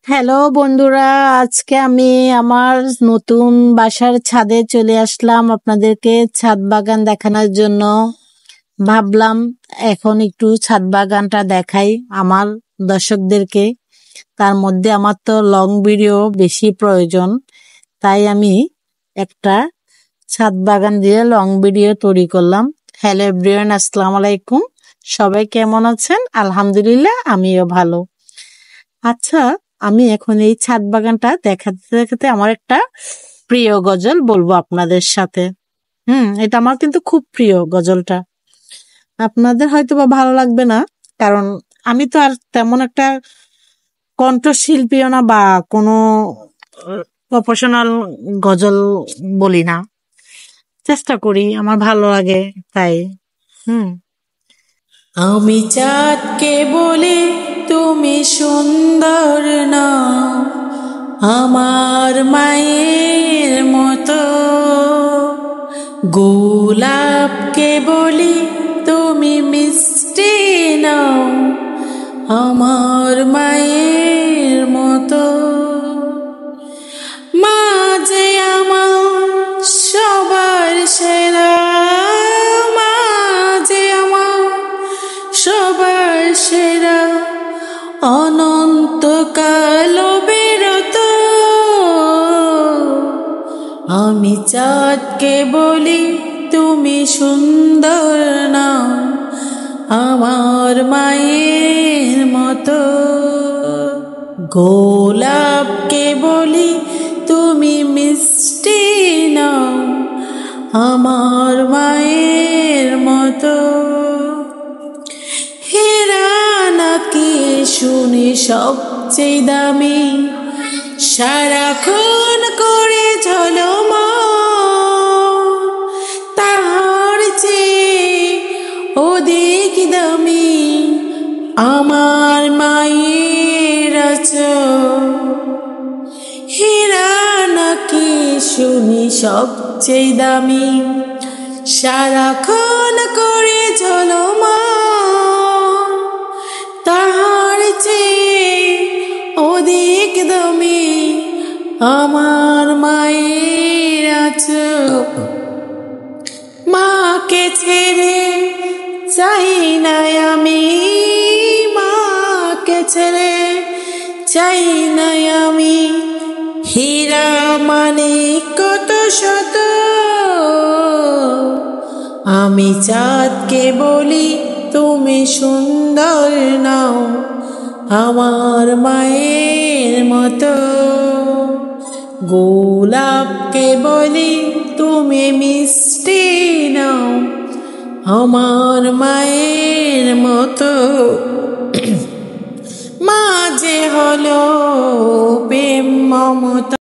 Hello বন্ধুরা, আজকে আমি আমার নতুন বাসার ছাদে চলে আসলাম আপনাদেরকে ছাদ বাগান দেখানোর জন্য। ভাবলাম এখন একটু ছাদ বাগানটা দেখাই আমার দর্শকদেরকে। তার মধ্যে আমার তো লং ভিডিও বেশি প্রয়োজন, তাই আমি একটা ছাদ বাগান দিয়ে লং ভিডিও তৈরি করলাম। হ্যালো এভরিওয়ান, আসসালামু আলাইকুম। সবাই কেমন আছেন? আলহামদুলিল্লাহ, আমিও ভালো। আচ্ছা, আমি এখন এই ছাদ বাগানটা দেখাতে দেখাতে আমার একটা প্রিয় গজল বলবো আপনাদের সাথে। এটা আমার কিন্তু খুব প্রিয় গজলটা। আপনাদের হয়তো বা ভালো লাগবে না, কারণ আমি তো আর তেমন একটা কণ্ঠশিল্পীও না বা কোনো প্রফেশনাল গজল বলি না। চেষ্টা করি, আমার ভালো লাগে তাই। হুম আমি চাঁদকে বলি তুমি সুন্দর না, আমার মায়ের মতো। গোলাপকে বলি তুমি মিষ্টি না, আমার মায়ের মতো। মা যে আমার সবার সেরা, মা যে আমার সবার সেরা, অনন্তকাল বিরত। আমি চাঁদকে বলি তুমি সুন্দর না, আমার মায়ের মতো। গোলাপকে বলি তুমি মিষ্টি না, আমার মায়ের মতো। হীরা নাকি শুনি সবচেয়ে দামি, সারাক্ষণ করে ঝলমল, তাহার চেয়ে অধিক দামি আমার মায়ের আঁচল। হীরা নাকি শুনি সবচেয়ে দামি, সারাক্ষণ করে ঝলমল, তাহার চেয়ে অধিক দামি আমার মায়ের আঁচল। মাকে ছেড়ে চাই না আমি, মাকে ছেড়ে চাই না আমি। হীরা মানে কত শত, আমি চাঁদকে বলি তুমি সুন্দর নাও, আমার মায়ের মতো। গোলাপকে বলি তুমি মিষ্টি নাও, আমার মায়ের মতো। মা যে হলো প্রেম মমতা।